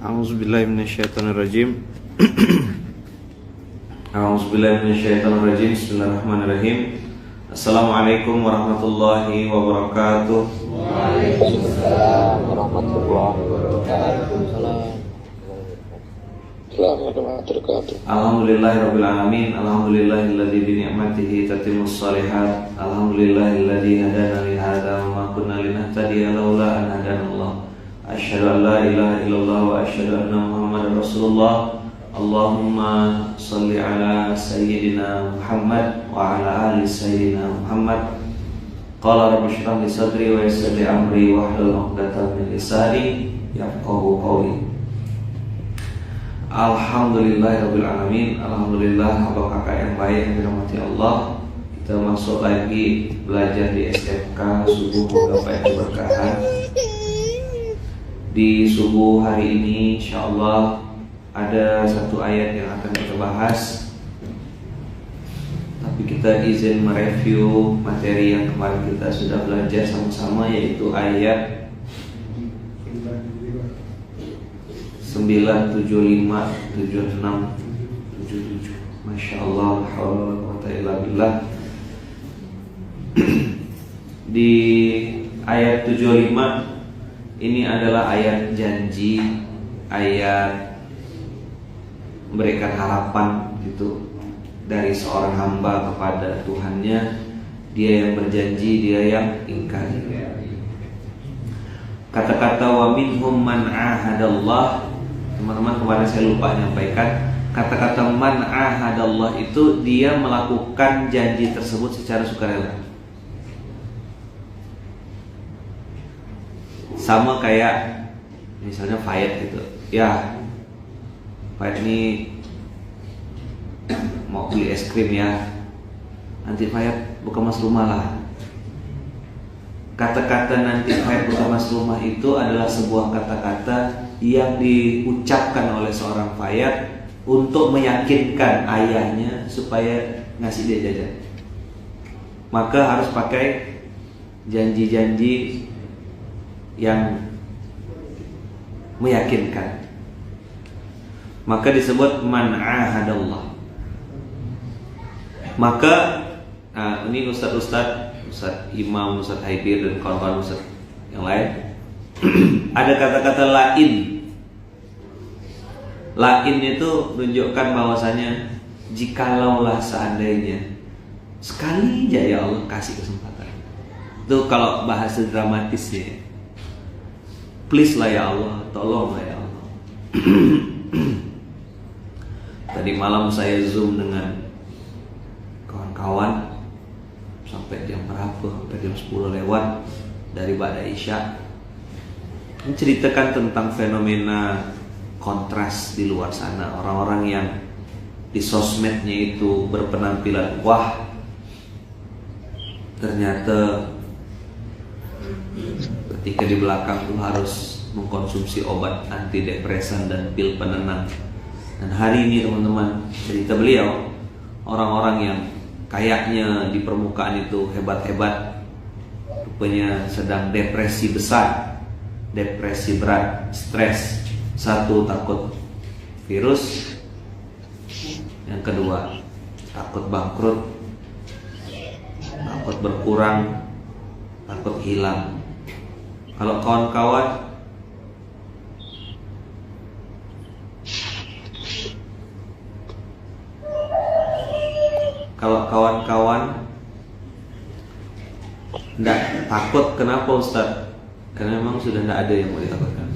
A'udzubillahi minasyaitonirrajim. A'udzubillahi minasyaitonirrajim. Bismillahirrahmanirrahim. Assalamualaikum warahmatullahi wabarakatuh. Waalaikumsalam warahmatullahi wabarakatuh. Alhamdulillahirabbil alamin. Alhamdulillahilladzi bi ni'matihi tatimmus shalihat. Alhamdulillahilladzi hadana li hadza wa ma kunna linahtadiya laula an hadanallah. Asyhadu an la ilaha illallah wa asyhadu anna Muhammadar Rasulullah. Allahumma shalli ala sayyidina Muhammad wa ala ali sayyidina Muhammad. Qala rabbi shrah li sadri wa yassir li amri wahlul 'uqdatam min lisani yafqahu qawli. Alhamdulillahirabbil alamin. Alhamdulillah, hamba kakak yang baik yang dirahmati Allah. Kita masuk lagi belajar di SMK subuh beberapa yang berkahan. Di subuh hari ini insyaallah ada satu ayat yang akan kita bahas. Tapi kita izin mereview materi yang kemarin kita sudah belajar sama-sama, yaitu ayat 9, 75, 76, 77. Masya Allah, la haula wala quwwata illa billah. Di ayat 75 ini adalah ayat janji, ayat memberikan harapan gitu dari seorang hamba kepada Tuhannya. Dia yang berjanji, dia yang ingkari. Kata-kata wa minhum man ahadallah, teman-teman kemarin saya lupa menyampaikan, kata-kata man ahadallah itu dia melakukan janji tersebut secara sukarela. Sama kayak misalnya Fayet gitu, ya Fayet ini mau beli es krim ya, nanti Fayet buka mas rumah lah. Kata-kata nanti Fayet buka mas rumah itu adalah sebuah kata-kata yang diucapkan oleh seorang Fayet untuk meyakinkan ayahnya supaya ngasih dia jajan. Maka harus pakai janji-janji yang meyakinkan. Maka disebut man ahadallah. Maka ini Ustaz Imam, Ustaz Haibir dan kawan-kawan Ustaz yang lain ada kata-kata lain. Lain itu menunjukkan bahwasanya jikalaulah seandainya sekali aja ya Allah kasih kesempatan. Itu kalau bahasa dramatisnya. Please lah ya Allah, tolong lah ya Allah. Tadi malam saya Zoom dengan kawan-kawan sampai jam berapa? Sampai jam 10 lewat dari Ba'da Isya. Menceritakan tentang fenomena kontras di luar sana. Orang-orang yang di sosmednya itu berpenampilan wah, ternyata ketika di belakang tuh harus mengkonsumsi obat antidepresan dan pil penenang. Dan hari ini teman-teman, cerita beliau, orang-orang yang kayaknya di permukaan itu hebat-hebat, rupanya sedang depresi besar, depresi berat, stres. Satu, takut virus. Yang kedua, takut bangkrut, takut berkurang, takut hilang. Kalau kawan-kawan enggak takut, kenapa Ustaz? Karena memang sudah enggak ada yang mau ditakutkan.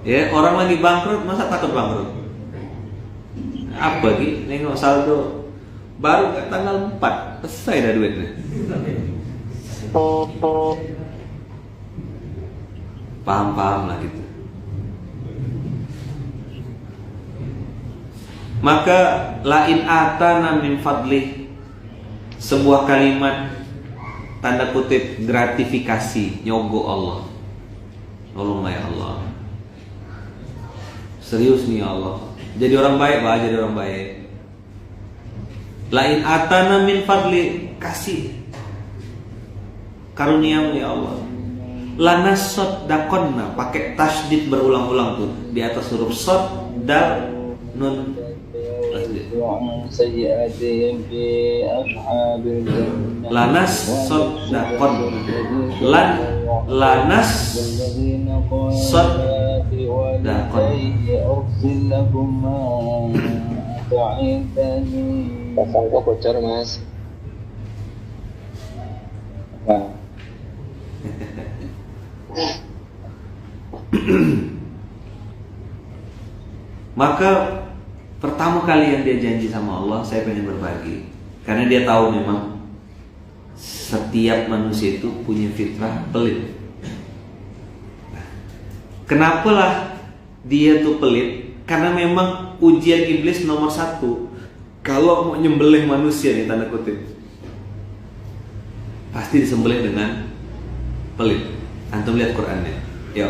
Ya, orang lagi bangkrut, masa takut bangkrut? Apa lagi? Nengok saldo baru ke tanggal 4 selesai dah duitnya. Paham-paham lah gitu. Maka lain atana min fadlih, sebuah kalimat tanda kutip gratifikasi, nyogok Allah. Tolonglah ya Allah. Serius nih ya Allah. Jadi orang baik, bah, jadi orang baik. Lain atana min fadli, kasih. karuniamu ya Allah. Lanasaddaqonna, pakai tasydid berulang-ulang tuh di atas huruf shad, dal, nun. Lanasaddaqon, pasang kok bocor mas. Nah. Maka pertama kali yang dia janji sama Allah, saya pengen berbagi, karena dia tahu memang setiap manusia itu punya fitrah pelit. Kenapalah dia tuh pelit? Karena memang ujian iblis nomor 1 kalau mau nyembelih manusia nih, tanda kutip, pasti disembelih dengan pelit. Antum lihat Qurannya, yuk.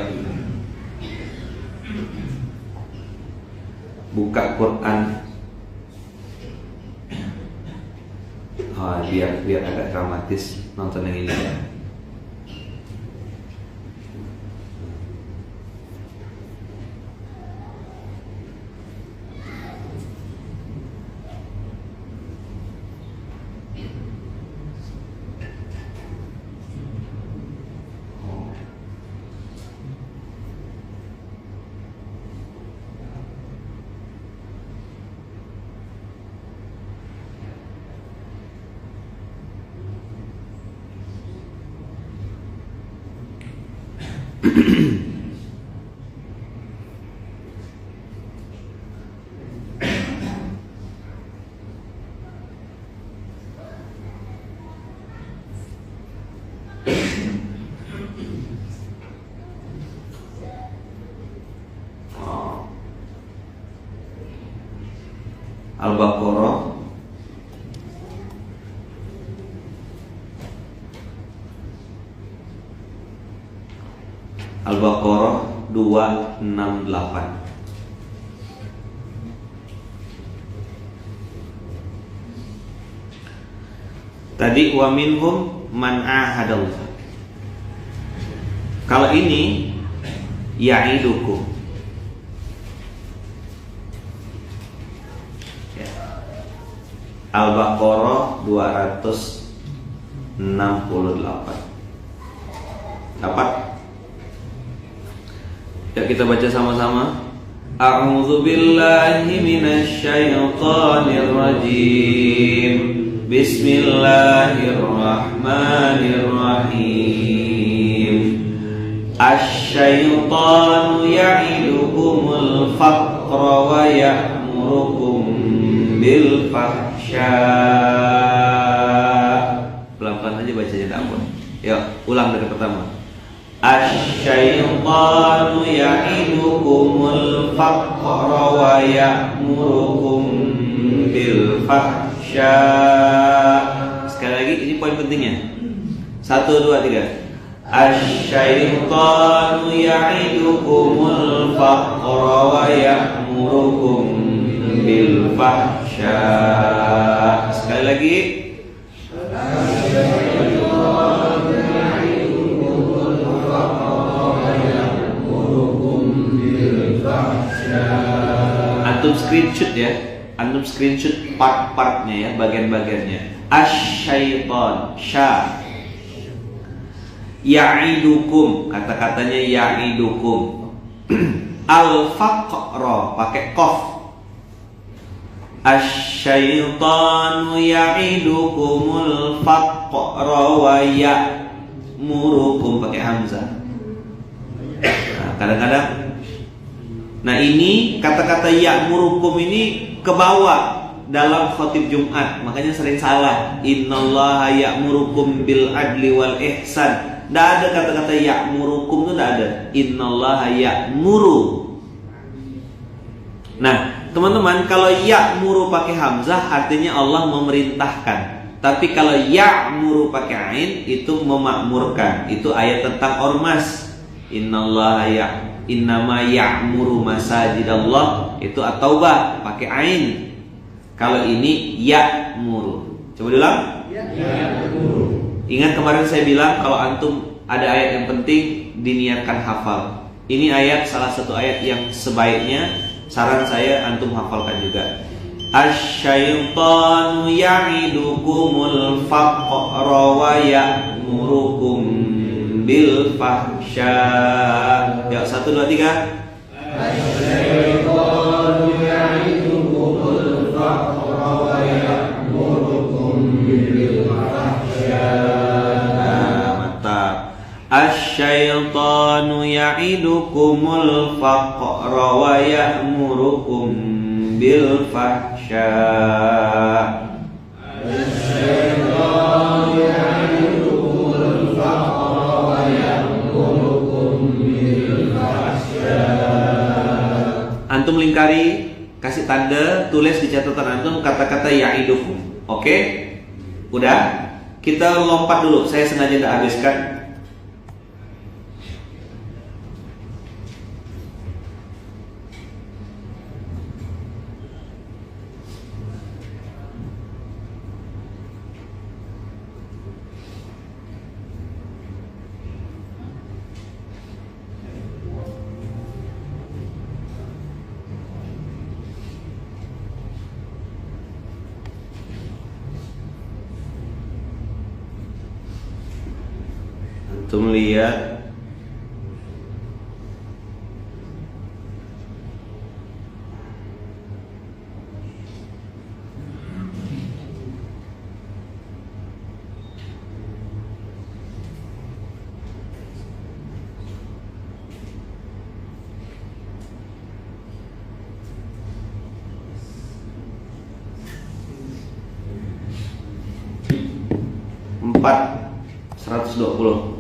Buka Quran. Biar agak dramatis nonton yang ini ya. Al-Baqarah Al-Baqarah 268. Tadi wa minhum man ahadallah. Kalau ini ya'idukum. Al-Baqarah 268. Dapat? Ya, kita baca sama-sama. A'udzu billahi minasy syaithanir rajim. Bismillahirrahmanirrahim. Asy-syaitanu ya'idukumul faqra wa ya'murukum bil fahsya. Pelan-pelan aja bacanya, tak apa. Yuk, ulang dari pertama. Asy-syaitanu ya'idukumul faqra wa ya'murukum bil fahsya. Sekali lagi, ini poin pentingnya. 1, 2, 3. Asy-syaitanu ya'idukumul faqra wa ya'murukum bil fahsya. Sekali lagi. Antum screenshot ya, antum screenshot part-partnya ya, bagian-bagiannya. Asy-syaitan, sya. Ya'idukum, kata-katanya ya'idukum. Al-faqra, pakai qaf. Asy-syaitanu ya'idukumul faqra wa ya'murukum, pakai hamzah. Nah, kadang-kadang, nah ini kata-kata ya'murukum ini kebawa dalam khotib Jumat, makanya sering salah. Innallaha ya'murukum bil adli wal ihsan. Tidak ada kata-kata ya'murukum, itu tidak ada. Innallaha ya'muru. Nah, teman-teman, kalau ya'muru pakai hamzah artinya Allah memerintahkan. Tapi kalau ya'muru pakai ain itu memakmurkan. Itu ayat tentang ormas. Innallaha innama ya'muru masajidallah, itu at-taubah pakai ain. Kalau ini ya'muru. Coba diulang. Ya'muru. Ingat kemarin saya bilang kalau antum ada ayat yang penting diniatkan hafal. Ini ayat salah satu ayat yang sebaiknya saran saya antum hafalkan juga. Asy-syaitanu ya'idukumul faqra wa ya'murukum bil fahsya. Ya, 1 2 3. Asy-syaitanu ya'idukumul faqra wa ya'murukum bil fahsya. Mantap. Asy-syaitanu ya'idukumul faqra wa ya'murukum bil fahsya. Asy-syaitanu ya'idukumul faqra wa ya'murukum bil fahsya. Antum lingkari, kasih tanda, tulis di catatan antum kata-kata ya'idukum. Oke? Udah? Kita lompat dulu. Saya sengaja tidak habiskan. Antum lihat empat 120.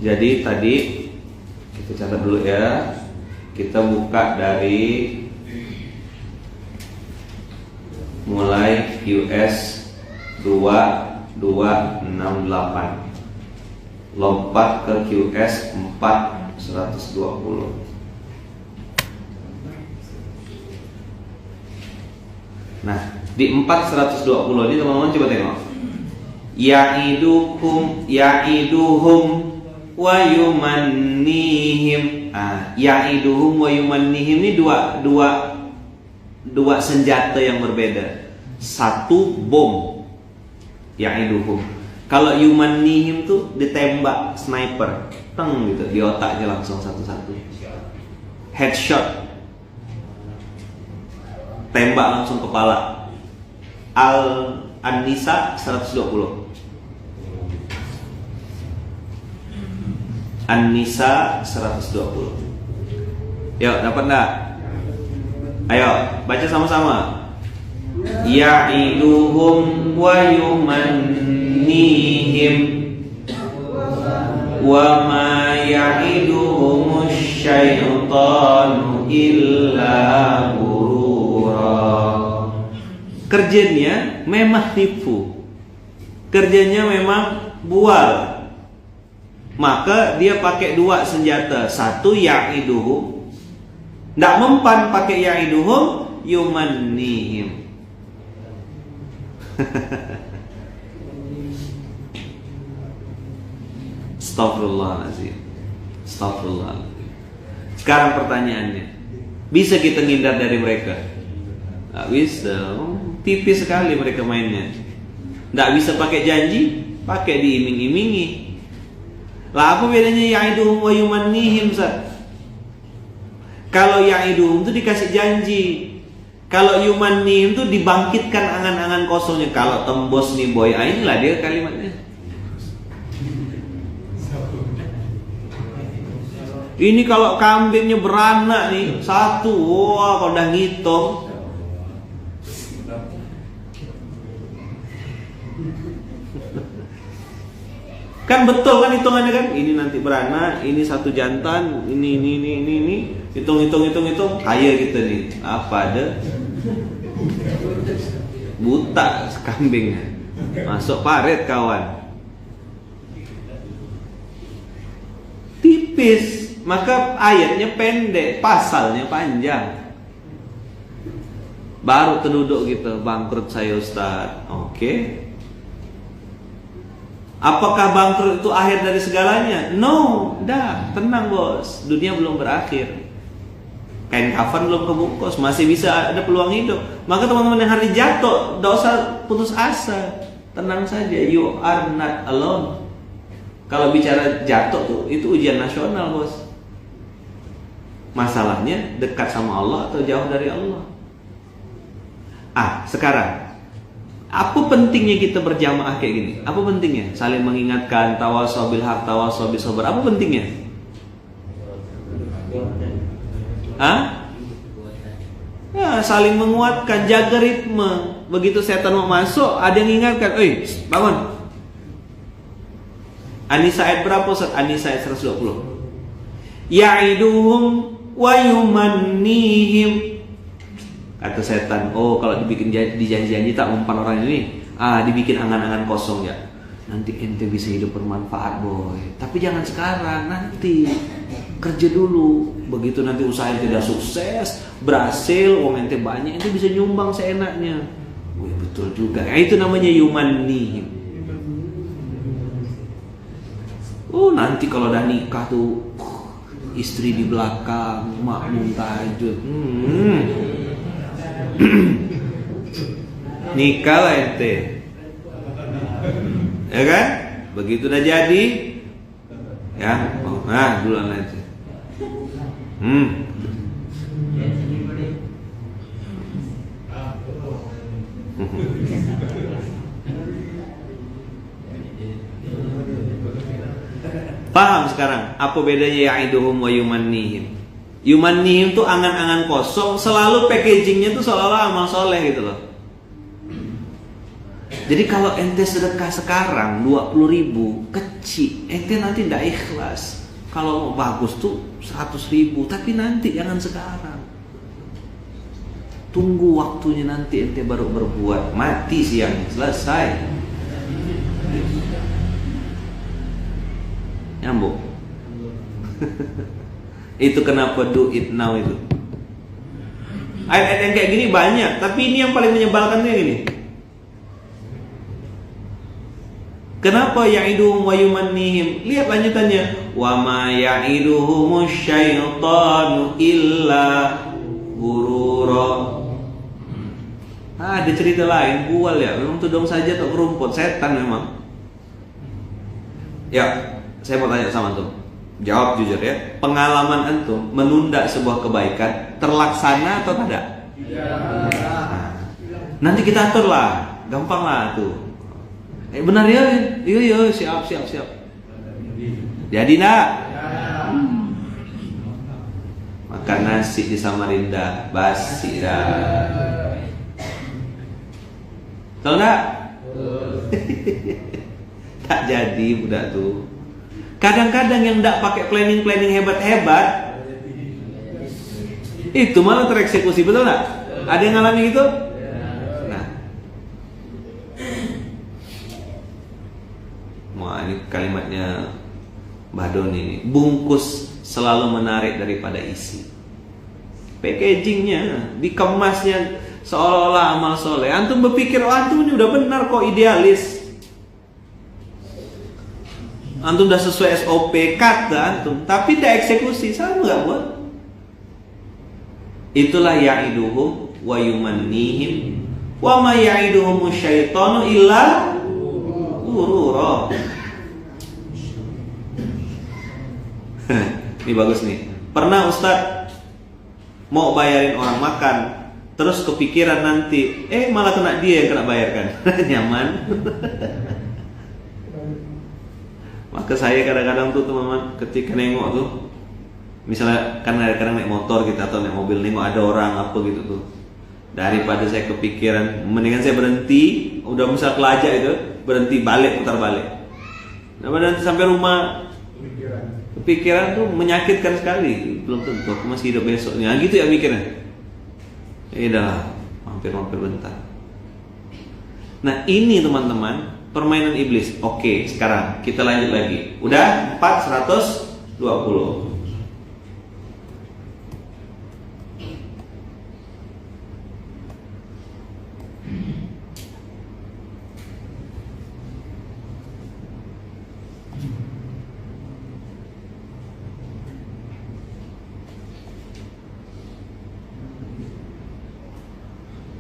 Jadi tadi kita catat dulu ya. Kita buka dari mulai QS 2268 lompat ke QS 4120. Nah, di 4120 ini teman-teman coba tengok. Ya'iduhum wa yumannihim. Ya'iduhum wa yumannihim ini dua senjata yang berbeda. Satu bom, ya'iduhum. Kalau yumannihim tuh ditembak sniper, teng gitu di otaknya langsung satu-satu. Headshot, tembak langsung kepala. An-Nisa 120. An-Nisa 120. Yuk, dapat enggak? Ayo, baca sama-sama. Ya'iduhum wa yumannihim wa ma ya'iduhumus syaitanu illa ghurura. Kerjanya memang tipu. Kerjanya memang bual. Maka dia pakai dua senjata. Satu ya'iduhum, tidak mempan pakai ya'iduhum, yumannihim. Astaghfirullahaladzim. Astaghfirullahaladzim. Sekarang pertanyaannya, bisa kita ngindar dari mereka? Tidak bisa. Tipis sekali mereka mainnya. Tidak bisa pakai janji, pakai diiming-imingi. Lah apa bedanya ya'iduhum wa yumannihim, Ustaz? Kalau ya'iduhum itu dikasih janji. Kalau yumannihim itu dibangkitkan angan-angan kosongnya. Kalau tembus nih boy, inilah dia kalimatnya. Ini kalau kambingnya beranak nih, satu, wah kalau udah ngitung. Kan betul kan hitungannya kan? Ini nanti beranak, ini satu jantan, ini. Hitung. Kaya kita nih. Apa ada? Buta kambingnya. Masuk paret kawan. Tipis. Maka ayatnya pendek, pasalnya panjang. Baru terduduk gitu, bangkrut saya Ustaz. Oke. Apakah bangkrut itu akhir dari segalanya? No, dah, tenang bos. Dunia belum berakhir. Kain kafan belum kebungkus, masih bisa ada peluang hidup. Maka teman-teman yang hari jatuh, tidak usah putus asa. Tenang saja, you are not alone. Kalau bicara jatuh tuh, itu ujian nasional bos. Masalahnya dekat sama Allah atau jauh dari Allah. Sekarang apa pentingnya kita berjamaah kayak gini? Apa pentingnya? Saling mengingatkan, tawasau bil haq, tawasau bis sabr. Apa pentingnya? Saling menguatkan, jaga ritme. Begitu setan mau masuk, ada yang mengingatkan, bangun. An-Nisa ayat berapa Ustaz? An-Nisa ayat 120. Ya'iduhum wa yumannihim. Kata setan, kalau dibikin dijanji-janji tak mempan orang ini, dibikin angan-angan kosong ya. Nanti ente bisa hidup bermanfaat boy. Tapi jangan sekarang, nanti kerja dulu. Begitu nanti usaha ente tidak sukses, berhasil, uang ente banyak, ente bisa nyumbang seenaknya. Betul juga. Itu namanya yumannihim. Nanti kalau udah nikah tuh, istri di belakang, makmum tahajud. Nikah lah ente, ya kan? Begitu udah jadi, ya, dulu aja. Paham sekarang apa bedanya ya'iduhum wa yumannihim? Yumannihim tuh angan-angan kosong, selalu packagingnya tuh seolah-olah amal soleh gitu loh. Jadi kalau ente sedekah sekarang 20.000 kecil, ente nanti tidak ikhlas. Kalau mau bagus tuh 100.000, tapi nanti jangan sekarang. Tunggu waktunya nanti ente baru berbuat. Mati siang, selesai. Nyambung. Itu kenapa do it now itu. Ayat-ayat yang kayak gini banyak, tapi ini yang paling menyebalkan tuh yang ini. Kenapa ya'iduhum wa yumannihim? Lihat lanjutannya. Wa ma ya'iduhumus syaitanu illa ghurura. Ada cerita lain, bual ya. Memang tudung saja tak kerumput, setan memang. Ya, saya mau tanya sama antum. Jawab jujur ya. Pengalaman antum menunda sebuah kebaikan terlaksana atau tidak? Nanti kita atur lah, gampang lah tuh. Benar ya? Iya, siap. Jadi nak? Makan nasi di Samarinda, basi dah. Tahu nggak? Tak jadi budak tuh. Kadang-kadang yang tidak pakai planning hebat-hebat, itu malah tereksekusi, betul nggak? Ada yang ngalami gitu? Nah, ini kalimatnya Mbah Doni ini. Bungkus selalu menarik daripada isi. Packagingnya, dikemasnya seolah-olah amal soleh. Antum berpikir, antum ini udah benar kok, idealis. Antum udah sesuai SOP kata antum, tapi tidak eksekusi, sama nggak buat? Itulah ya'iduhum wa yumannihim wa ma ya'iduhum syaitanu illa ghurura. Ini bagus nih. Pernah Ustaz mau bayarin orang makan, terus kepikiran nanti, malah kena dia yang kena bayarkan. Nyaman. Maka saya kadang-kadang tuh teman-teman ketika nengok tuh, misalnya kan kadang-kadang naik motor kita atau naik mobil, nengok ada orang apa gitu tuh, daripada saya kepikiran, mendingan saya berhenti, udah misal kelajak itu, berhenti balik, putar balik. Daripada nanti sampai rumah kepikiran tuh menyakitkan sekali, belum tentu aku masih hidup besoknya. Gitu ya mikirnya. Ya udah, mampir bentar. Nah ini teman-teman, permainan iblis. Oke, sekarang kita lanjut lagi. Udah 420.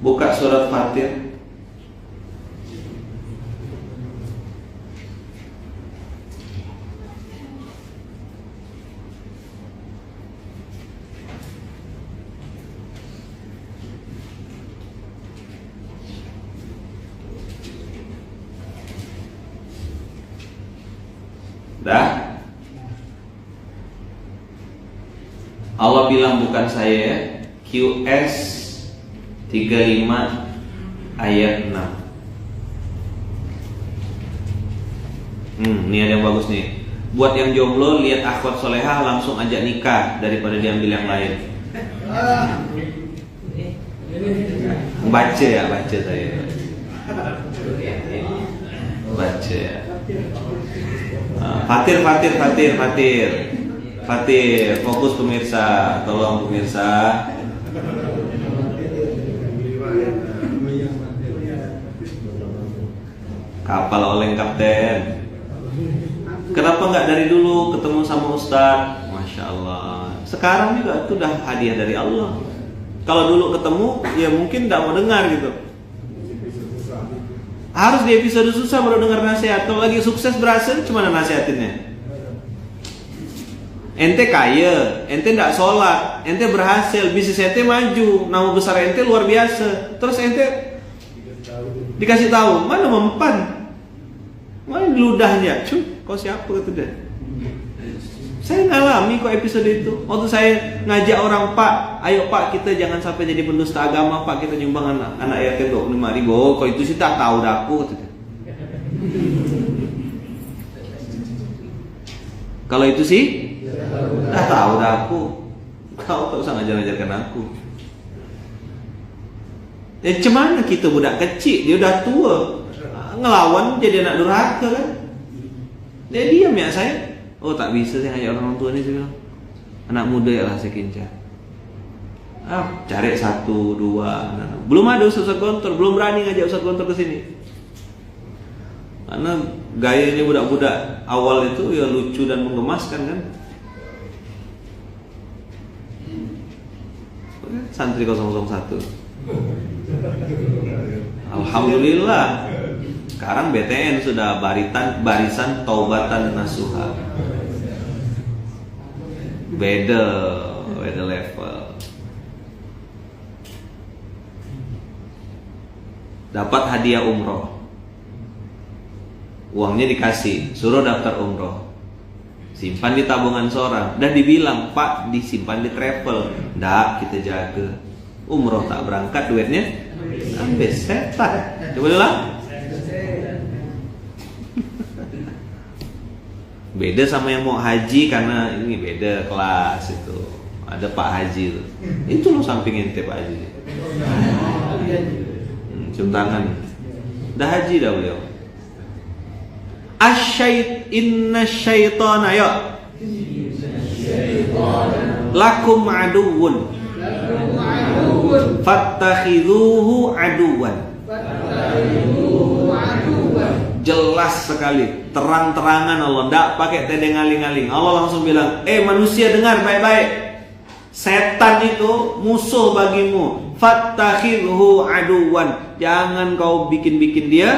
Buka surat Fatir. Dah. Allah bilang bukan saya ya. QS 35 ayat 6. Ini ada yang bagus nih. Buat yang jomblo lihat akhwat solehah langsung ajak nikah daripada diambil yang lain. Baca ya, baca saya. Baca ya. Fatir, fokus pemirsa, tolong pemirsa. Kapal oleng kapten. Kenapa nggak dari dulu ketemu sama Ustadz? Masya Allah. Sekarang juga itu udah hadiah dari Allah. Kalau dulu ketemu, ya mungkin nggak mau dengar gitu. Harus di episode susah baru dengar nasihat. Kalau lagi sukses berhasil, cuma nasihatinnya. Ente kaya, ente nggak sholat, ente berhasil, bisnis ente maju, nama besar ente luar biasa. Terus ente dikasih tahu, mana mempan, mana ludahnya, kau siapa kata dia? Saya ngalami kok episode itu. Waktu saya ngajak orang, Pak, ayo Pak kita jangan sampai jadi pendusta agama Pak, kita nyumbang anak yatim 25.000. Oh, kok itu sih tak tahu dah aku kata dia. Kalau itu sih tak tahu dah aku. Kau tak usah ngajar-ngajarkan aku. Ya cuman kita budak kecil, dia udah tua, ngelawan jadi anak durhaka kan. Dia diam ya saya. Oh tak bisa saya ngajak orang tua ni, saya bilang. Anak muda ya lah saya kincar. Cari 1, 2. Belum ada Ustaz Gontor, belum berani ngajak Ustaz Gontor ke sini. Karena gayanya budak-budak awal itu ya lucu dan menggemaskan kan. Santri 001. Alhamdulillah. Sekarang BTN sudah barisan taubatan nasuha. Beda level. Dapat hadiah umroh. Uangnya dikasih, suruh daftar umroh. Simpan di tabungan seorang. Dan dibilang, Pak, disimpan di travel. Nggak, kita jaga. Umroh tak berangkat duitnya habis, setan. Coba dulu lah. Beda sama yang mau haji, karena ini beda kelas itu. Ada Pak Haji itu. Itu loh samping ente Pak Haji. Cium tangan. Dah haji dah beliau. Inna syaitana ya lakum aduwwun fattakhidhuhu aduwan. Jelas sekali, terang-terangan Allah, tidak pakai tedeng aling-aling. Allah langsung bilang, manusia dengar baik-baik, setan itu musuh bagimu. Fattakhidhu aduwan. Jangan kau bikin-bikin dia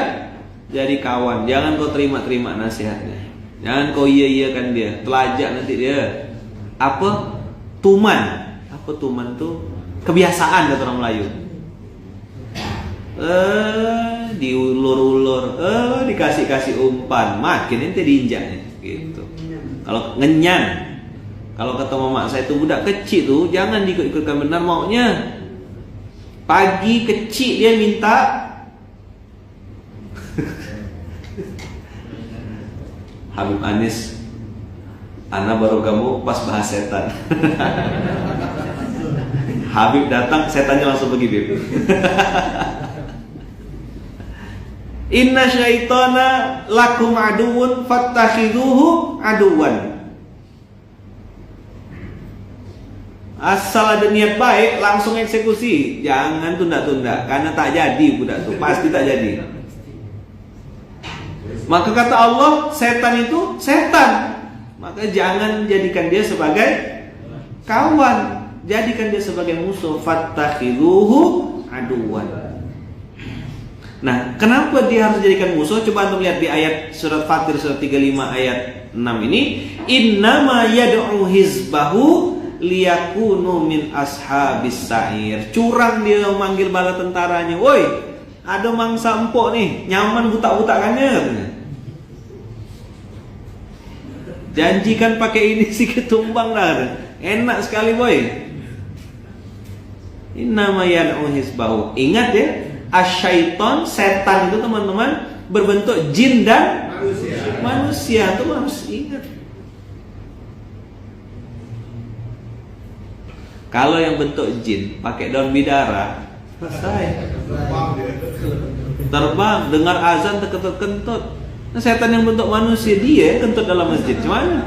jadi kawan. Jangan kau terima-terima nasihatnya. Jangan kau iya-iyakan dia. Telajak nanti dia. Apa? Tuman. Apa tuman tuh? Kebiasaan kata orang Melayu. Diulur-ulur, dikasih-kasih umpan, makin ente diinjaknya gitu. Kalau ngenyan, kalau kata mama saya itu budak kecil tuh jangan diikut-ikutkan, benar maunya. Pagi kecil dia minta Habib Anis, Ana baru kamu pas bahas setan. Habib datang, setannya langsung pergi, Bib. Inna syaitana lakum aduwwun fattakhidhuhu aduwan. Asal ada niat baik langsung eksekusi. Jangan tunda-tunda, karena tak jadi budak itu, pasti tak jadi. Maka kata Allah, setan itu setan. Maka jangan jadikan dia sebagai kawan, jadikan dia sebagai musuh. Fattakhidhuhu aduan. Nah, kenapa dia harus dijadikan musuh? Coba antum lihat di ayat surat Fatir surat 35 ayat 6 ini, innama yad'u hizbahu liyakunu min ashabis sa'ir. Curang dia manggil bala tentaranya, woi, ada mangsa empok nih, nyaman butak-butakannya. Janjikan pakai ini si ketumbang dah. Enak sekali boy. Innama yad'u hizbahu. Ingat ya, asyaiton, setan itu teman-teman berbentuk jin dan manusia. Itu harus ingat. Kalau yang bentuk jin pakai daun bidara, selesai. Terbang, dengar azan terkentut-kentut. Nah, setan yang bentuk manusia dia kentut dalam masjid. Gimana?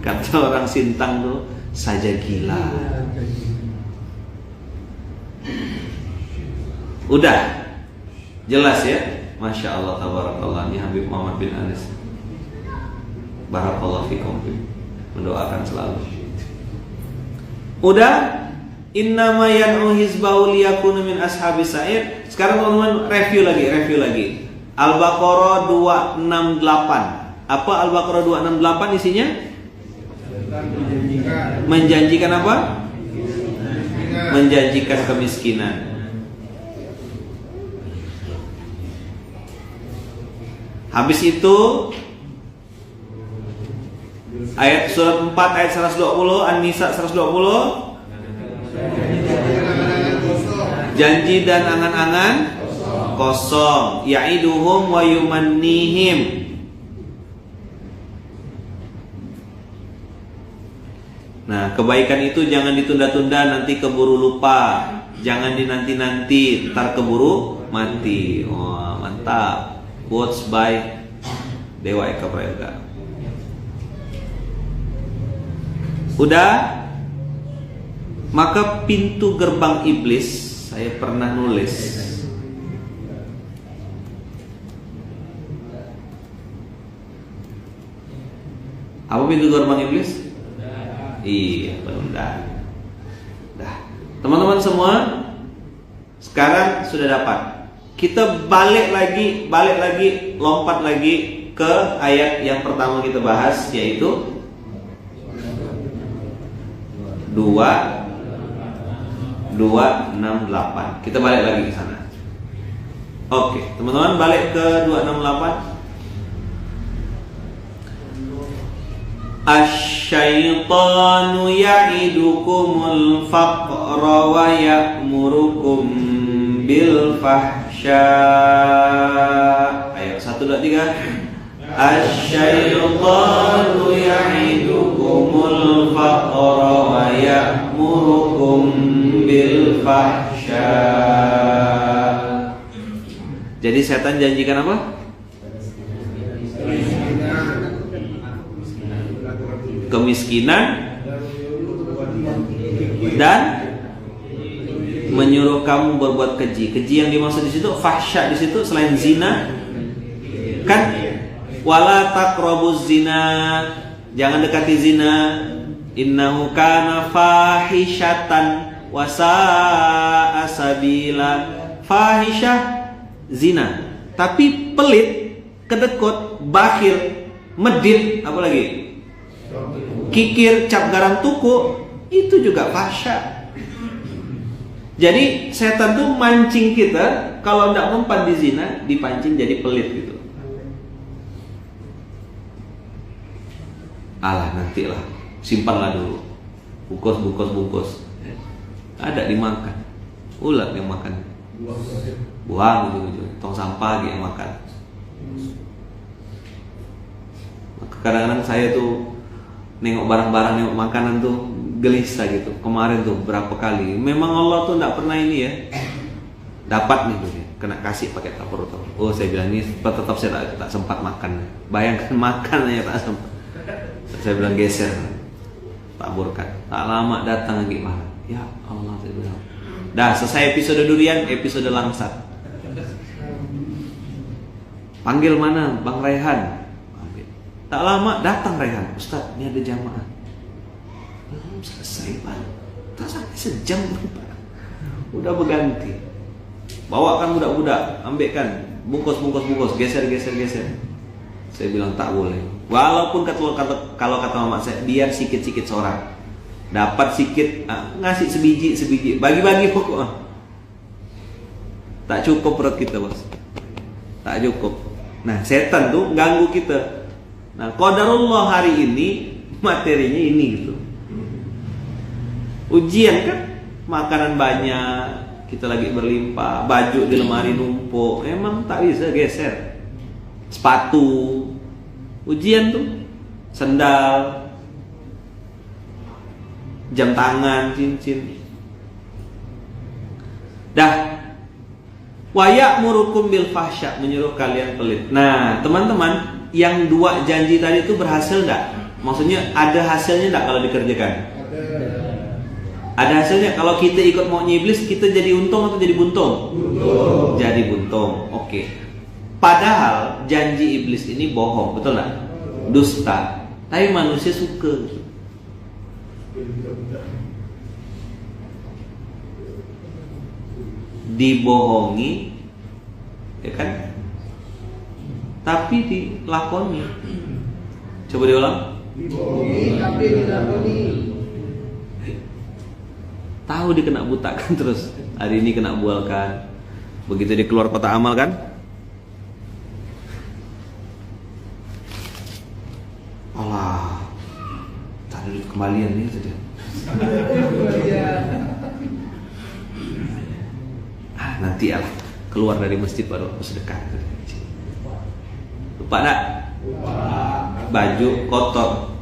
Kata orang Sintang tuh, saja gila. Udah jelas ya? Masya Allah, tabarakallah. Ini Habib Muhammad bin Anis. Barakallahu fikum. Mendoakan selalu. Udah, innama yad'u hizbahu liyakunu min ashabis sa'ir. Sekarang teman-teman review lagi. Al-Baqarah 268. Apa Al-Baqarah 268 isinya? Menjanjikan apa? Menjanjikan kemiskinan. Habis itu ayat surat 4 ayat 120, An-Nisa 120. Janji dan angan-angan kosong. Ya'iduhum wa yumannihim. Nah, kebaikan itu jangan ditunda-tunda, nanti keburu lupa. Jangan dinanti-nanti, ntar keburu mati. Wah, mantap. Quotes by Dewa Eka Prayoga. Udah? Maka pintu gerbang iblis, saya pernah nulis. Apa pintu gerbang iblis? Iya, belum dah. Teman-teman semua, sekarang sudah dapat. Kita balik lagi, lompat lagi ke ayat yang pertama kita bahas, yaitu 268. Kita balik lagi ke sana. Oke, teman-teman balik ke 268. Asy-syaitanu ya'idukumul faqra wa ya'murukum bil fahsya. Ayo 1 2 3. Asy-syaitanu ya'idukumul faqra wa ya'murukum bil fahsya. Jadi setan janjikan apa? Kemiskinan dan menyuruh kamu berbuat keji. Keji yang dimaksud di situ fahsya, di situ selain zina kan, wala taqrabuz zina, jangan dekati zina, innahu kana fahishatan wa sa'a sabila. Fahisyah zina, tapi pelit, kedekut, bakhil, medit, apa lagi? Kikir, cap garam tuku, itu juga fahsya. Jadi setan tuh mancing kita, kalau tidak mempan di zina, dipancing jadi pelit gitu. Alah nantilah, simpanlah dulu, bungkus. Ada dimakan, ulat yang makan, buang gitu, tong sampah yang makan. Kadang-kadang saya tuh nengok barang-barang, nengok makanan tuh gelisah gitu. Kemarin tuh berapa kali, memang Allah tuh tidak pernah ini ya, dapat nih tuh kena kasih pakai tapur. Oh saya bilang ini tetap saya tak sempat makan. Bayangkan makan aja tak sempat. Saya bilang geser, taburkan. Tak lama datang lagi marah. Ya Allah, saya bilang. Dah selesai episode durian, episode langsat. Panggil mana Bang Raihan? Tak lama datang Raihan, Ustaz, ini ada jamaah. Belum selesai Pak. Tak sampai sejam udah berganti. Bawakan budak-budak, ambilkan bungkus, geser. Saya bilang tak boleh. Walaupun kalau kata mama saya, biar sikit-sikit seorang. Dapat sikit, ngasih sebiji, bagi-bagi pokoknya. Tak cukup perut kita, bos. Tak cukup. Nah, setan tuh ganggu kita. Nah, qadarullah hari ini materinya ini gitu. Ujian kan, makanan banyak, kita lagi berlimpah, baju di lemari numpuk, emang tak bisa geser. Sepatu, ujian tuh, sendal, jam tangan, cincin. Dah. Wa ya'murukum bil fahsya, menyuruh kalian pelit. Nah, teman-teman, yang dua janji tadi itu berhasil enggak? Maksudnya ada hasilnya enggak kalau dikerjakan? Ada hasilnya. Kalau kita ikut maunya iblis, kita jadi untung atau jadi buntung? Buntung. Jadi buntung. Oke. Padahal janji iblis ini bohong, betul enggak? Dusta. Tapi manusia suka. Dibohongi, ya kan? Tapi dilakoni. Coba diulang. Dibohongi tapi dilakoni. Tahu dia kena butakan terus. Hari ini kena bualkan. Begitu dia keluar kota amal kan? Allah, tadi kembalian nih sudah. Nanti ya keluar dari masjid baru aku sedekah. Lupa tak? Baju kotor,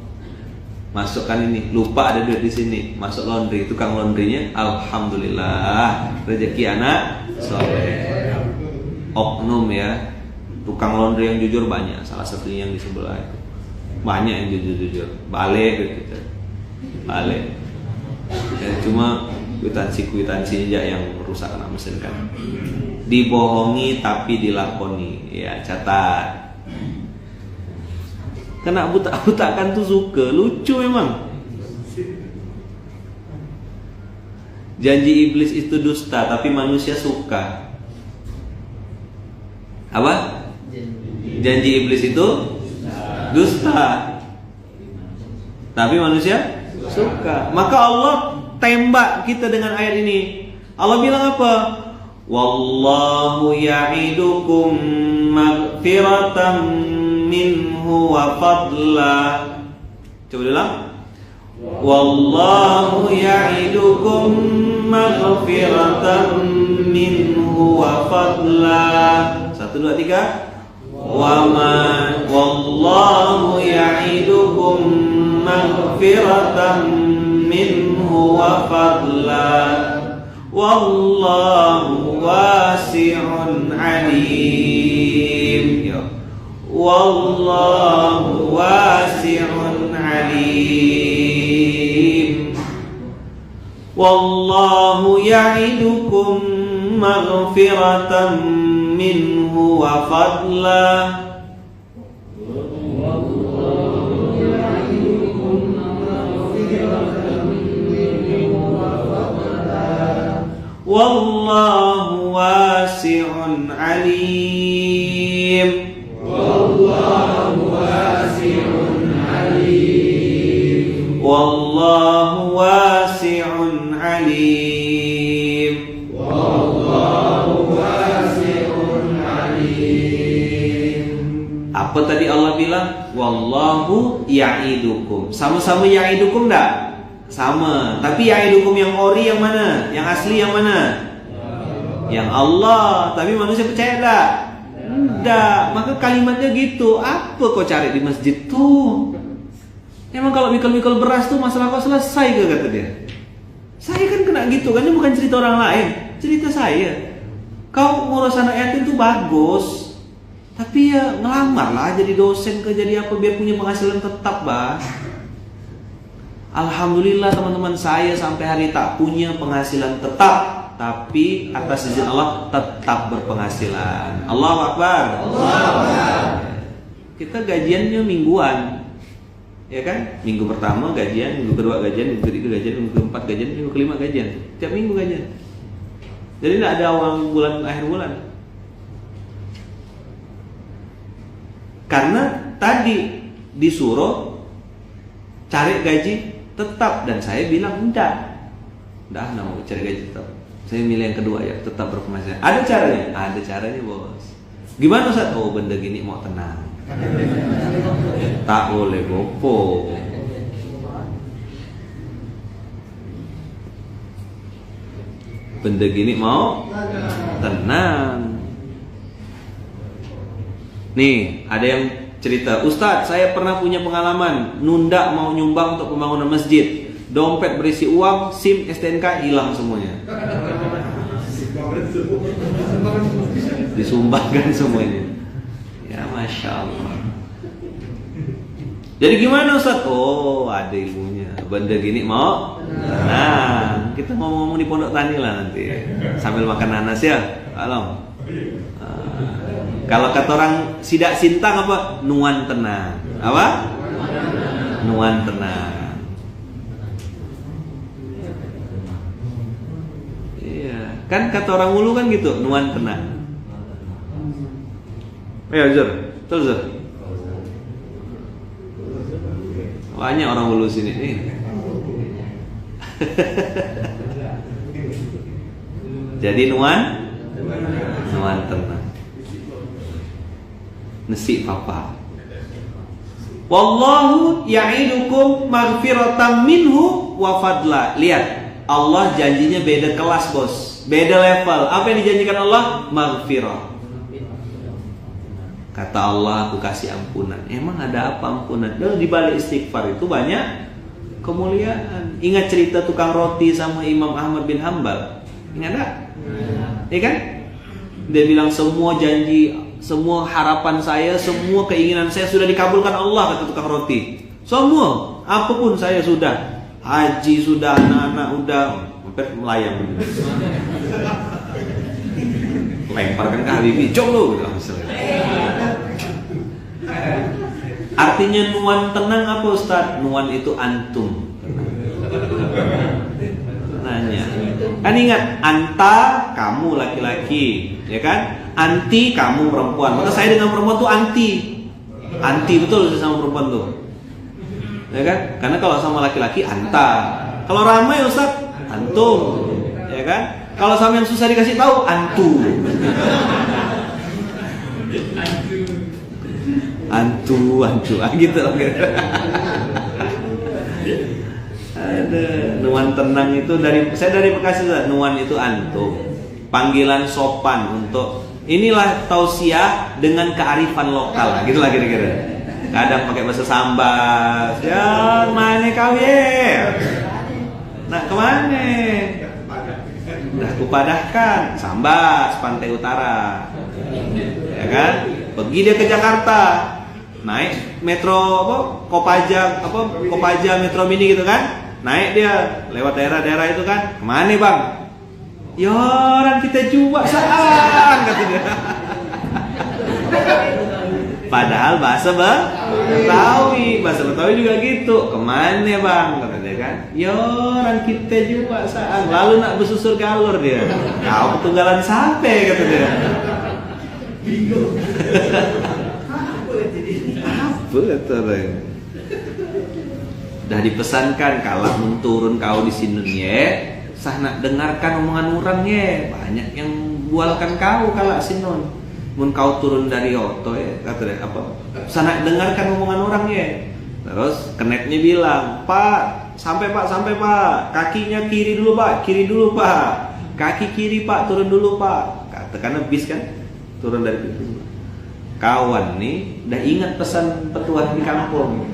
masukkan ini. Lupa ada duit di sini, masuk laundry. Tukang laundrynya, alhamdulillah rezeki anak soleh. Oknum ya, tukang laundry yang jujur banyak. Salah satunya yang di sebelah itu banyak yang jujur. Balik gitu, balik. Ya, cuma kwitansi aja yang merusak anak mesin kan. Dibohongi tapi dilakoni. Ya, catat. Kena butak-butakan tuh suka. Lucu memang. Janji iblis itu dusta, tapi manusia suka. Apa? Janji iblis itu dusta, tapi manusia suka. Maka Allah tembak kita dengan ayat ini. Allah bilang apa? Wallahu ya'idukum maghfiratan minhu wa fadla. Coba ulang. Wallahu ya'idukum maghfiratan minhu wa fadla. 1, 2, 3. Wallahu ya'idukum maghfiratan minhu wa fadla. Wallahu wasi'un alim. Wallahu wasi'un alim. Wallahu ya'idukum maghfiratan minhu wa fadla. Wallahu wasi'un alim. Wallahu wasi'un alim. Wallahu wasi'un alim. Wallahu wasi'un alim. Apa tadi Allah bilang? Wallahu ya'idukum. Sama-sama ya'idukum enggak? Sama, tapi ya'idukum yang ori yang mana? Yang asli yang mana? Yang Allah. Tapi manusia percaya tak? Enggak. Maka kalimatnya gitu. Apa kau cari di masjid tuh? Emang kalau mikul-mikul beras tuh masalah kau selesai ke, kata dia. Saya kan kena gitu kan, ini bukan cerita orang lain, cerita saya. Kau ngurus anak yatim tuh bagus, tapi ya ngelamar lah jadi dosen ke jadi apa biar punya penghasilan tetap, bah. Alhamdulillah teman-teman, saya sampai hari tak punya penghasilan tetap, tapi atas izin Allah tetap berpenghasilan. Allahu Akbar. Kita gajiannya mingguan. Ya kan? Minggu pertama gajian, minggu kedua gajian, minggu ketiga gajian, minggu keempat gajian, minggu kelima gajian. Tiap minggu gajian. Jadi tidak ada awal bulan, akhir bulan. Karena tadi disuruh cari gaji tetap, dan saya bilang enggak, mau cari gaji tetap. Saya milih yang kedua ya, tetap berpenghasilan. Ada caranya? Ada caranya, bos. Gimana Ustaz? Oh, benda gini mau tenang. Tak boleh gopo. Benda gini mau tenang. Nih, ada yang cerita, Ustadz, saya pernah punya pengalaman nunda mau nyumbang untuk pembangunan masjid. Dompet berisi uang, SIM, STNK hilang semuanya. Disumbangkan semuanya. Ya, Masya Allah. Jadi gimana Ustadz? Oh, ada ilmunya. Benda gini mau tenang. Kita ngomong-ngomong di Pondok Tani lah nanti, sambil makan nanas ya. Kalau kata orang Sidak Sintang apa? Nuan tenang. Apa? Nuan tenang. Iya, kan kata orang Hulu kan gitu, nuan tenang. Ayo Zur, terus Zur. Banyak orang Hulu sini nih. Jadi nuan tenang. Nasi papa. Wallahu ya'idukum maghfiratan minhu wa fadla. Lihat, Allah janjinya beda kelas, bos. Beda level. Apa yang dijanjikan Allah? Maghfirah. Kata Allah, aku kasih ampunan. Emang ada apa ampunan? Dan di balik istighfar itu banyak kemuliaan. Ingat cerita tukang roti sama Imam Ahmad bin Hanbal? Ingat tak? Iya kan? Dia bilang semua janji, semua harapan saya, semua keinginan saya sudah dikabulkan Allah, kata tukang roti. Semua, apapun saya sudah. Haji sudah, anak-anak udah, hampir melayang. Lemparkan ke Habibie, jom lu gitu. Artinya nuan tenang apa Ustaz? Nuan itu antum. Nanya. Kan ingat, anta kamu laki-laki, ya kan? Anti kamu perempuan. Maka saya dengan perempuan tuh anti. Anti betul sama perempuan tuh. Ya kan? Karena kalau sama laki-laki anta. Kalau ramai Ustaz, antum. Ya kan? Kalau sama yang susah dikasih tahu, antu. Antu, gitu loh. Ada nuan tenang itu saya dari Bekasi. Nuan itu antum. Panggilan sopan untuk inilah tausiah dengan kearifan lokal, gitu lah kira-kira. Kadang pakai bahasa Sambas. Ya, mana kau ya? Nak kemana? Udah kupadahkan Sambas, Pantai Utara. Ya kan? Pergi dia ke Jakarta. Naik metro Kopaja Metro Mini gitu kan? Naik dia lewat daerah-daerah itu kan. Kemana bang? Ya orang kita juga saan, kata dia. Padahal bahasa Betawi juga gitu. Kemana bang? Kata dia kan. Ya orang kita juga saan. Lalu nak bersusur galur dia. Kau ketunggalan sampai, kata dia. Bingung. Apa kata dia? Dah dipesankan kalau mun turun kau di sini ye, sah nak dengarkan omongan orang ye. Banyak yang bualkan kau kalau sinun. Mun kau turun dari oto ya, kata dia apa? Sah nak dengarkan omongan orang ye. Terus kenetnya bilang, Pak, sampai pak, kakinya kiri dulu pak, kaki kiri pak, turun dulu pak. Kata karena bis kan, turun dari itu. Kawan nih, dah ingat pesan petuah di kampung.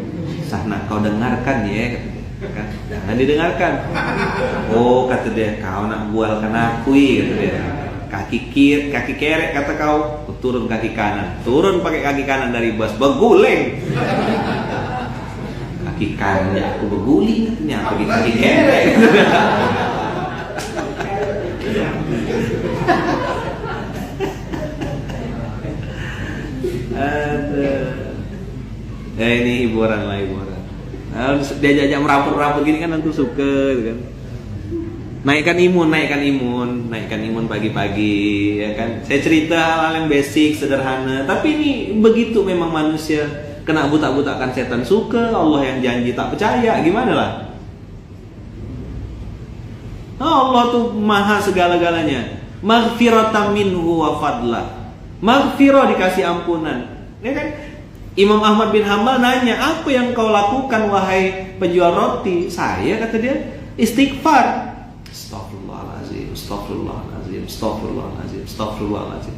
Sah nak kau dengarkan ya, kata dia. Jangan didengarkan. Oh kata dia, kau nak bualkan aku kata dia. Kaki kerek kata kau, turun kaki kanan. Turun pakai kaki kanan dari bus, beguling. Kaki kanan aku beguling, katanya pakai kaki kerek. Ada. Ya ini hiburan. Diajak merapat-rapat gini kan tentu suka gitu kan. Naikkan imun pagi-pagi ya kan. Saya cerita hal-hal yang basic, sederhana, tapi ini begitu memang manusia kena butak-butakan setan, suka Allah yang janji tak percaya, gimana lah? Allah tuh maha segala-galanya. Maghfiratan minhu wa fadla. Maghfirah, dikasih ampunan. Ya kan? Imam Ahmad bin Hambal nanya, apa yang kau lakukan wahai penjual roti? Saya, kata dia, istighfar. Astagfirullahaladzim, astagfirullahaladzim, astagfirullahaladzim, astagfirullahaladzim.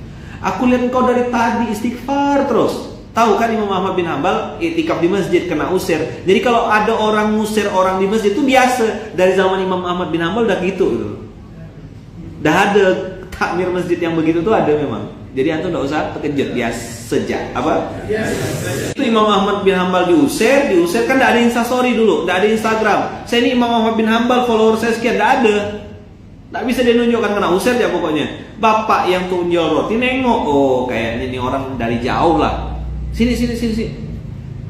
Aku lihat engkau dari tadi istighfar terus. Tahu kan Imam Ahmad bin Hambal itikaf di masjid kena usir. Jadi kalau ada orang ngusir orang di masjid itu biasa. Dari zaman Imam Ahmad bin Hambal udah gitu. Udah ada takmir masjid yang begitu tuh ada memang. Jadi antum enggak usah terkejut, biasa saja. Apa? Itu Imam Ahmad bin Hambal diusir kan enggak ada Instastory dulu, enggak ada Instagram. Saya ini Imam Ahmad bin Hambal, follower saya sekian, enggak ada. Enggak bisa dia nunjukkan, kena usir ya pokoknya. Bapak yang tunjol roti nengok, oh kayaknya ini orang dari jauh lah. Sini.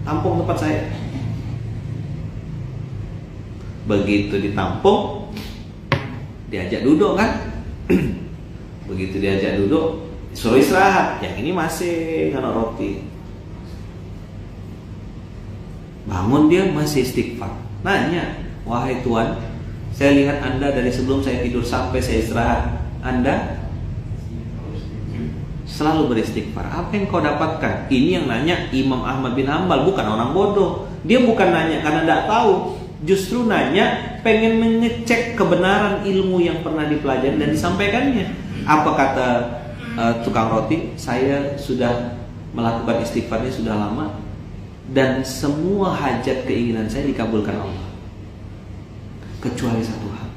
Tampung tempat saya. Begitu ditampung, diajak duduk kan? Begitu diajak duduk, suruh istirahat. Yang ini masih kena roti. Bangun dia masih istighfar. Nanya, wahai Tuhan, saya lihat Anda dari sebelum saya tidur sampai saya istirahat, Anda selalu beristighfar. Apa yang kau dapatkan? Ini yang nanya Imam Ahmad bin Hambal, bukan orang bodoh. Dia bukan nanya karena tidak tahu, justru nanya pengen mengecek kebenaran ilmu yang pernah dipelajari dan disampaikannya. Apa kata tukang roti? Saya sudah melakukan istighfarnya sudah lama dan semua hajat keinginan saya dikabulkan Allah, kecuali satu hal,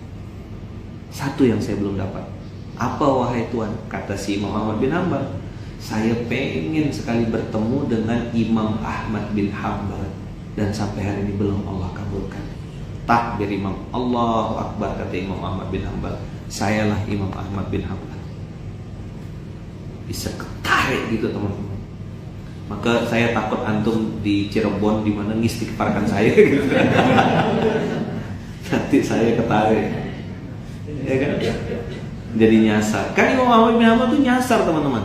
satu yang saya belum dapat. Apa wahai Tuhan? Kata si Imam Ahmad bin Hambal, saya pengen sekali bertemu dengan Imam Ahmad bin Hambal dan sampai hari ini belum Allah kabulkan. Takbir Imam, Allahu Akbar, kata Imam Ahmad bin Hambal, sayalah Imam Ahmad bin Hambal. Bisa ketarik gitu teman-teman. Maka saya takut antum di Cirebon di mana ngistighfarkan saya gitu. Nanti saya ketarik, ya kan? Jadi nyasar. Kan Imam Ahmad bin Hambal itu nyasar teman-teman.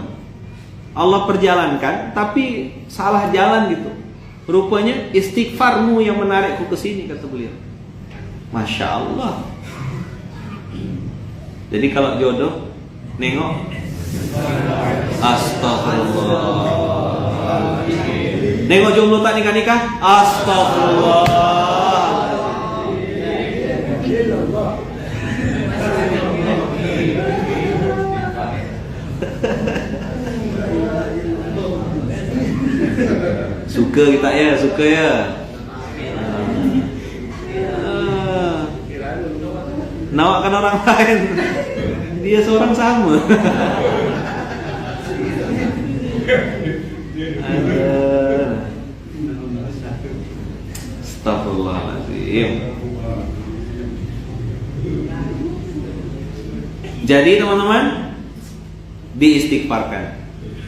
Allah perjalankan tapi salah jalan gitu. Rupanya istighfarmu yang menarikku ke sini, kata beliau. Masya Allah. Jadi kalau jodoh nengok, astagfirullah. Nengok jomblo tak nikah-nikah, astagfirullah. Suka kita ya, suka ya. Nawakan orang lain, dia seorang sama. Astagfirullahaladzim. Jadi teman-teman, diistighfarkan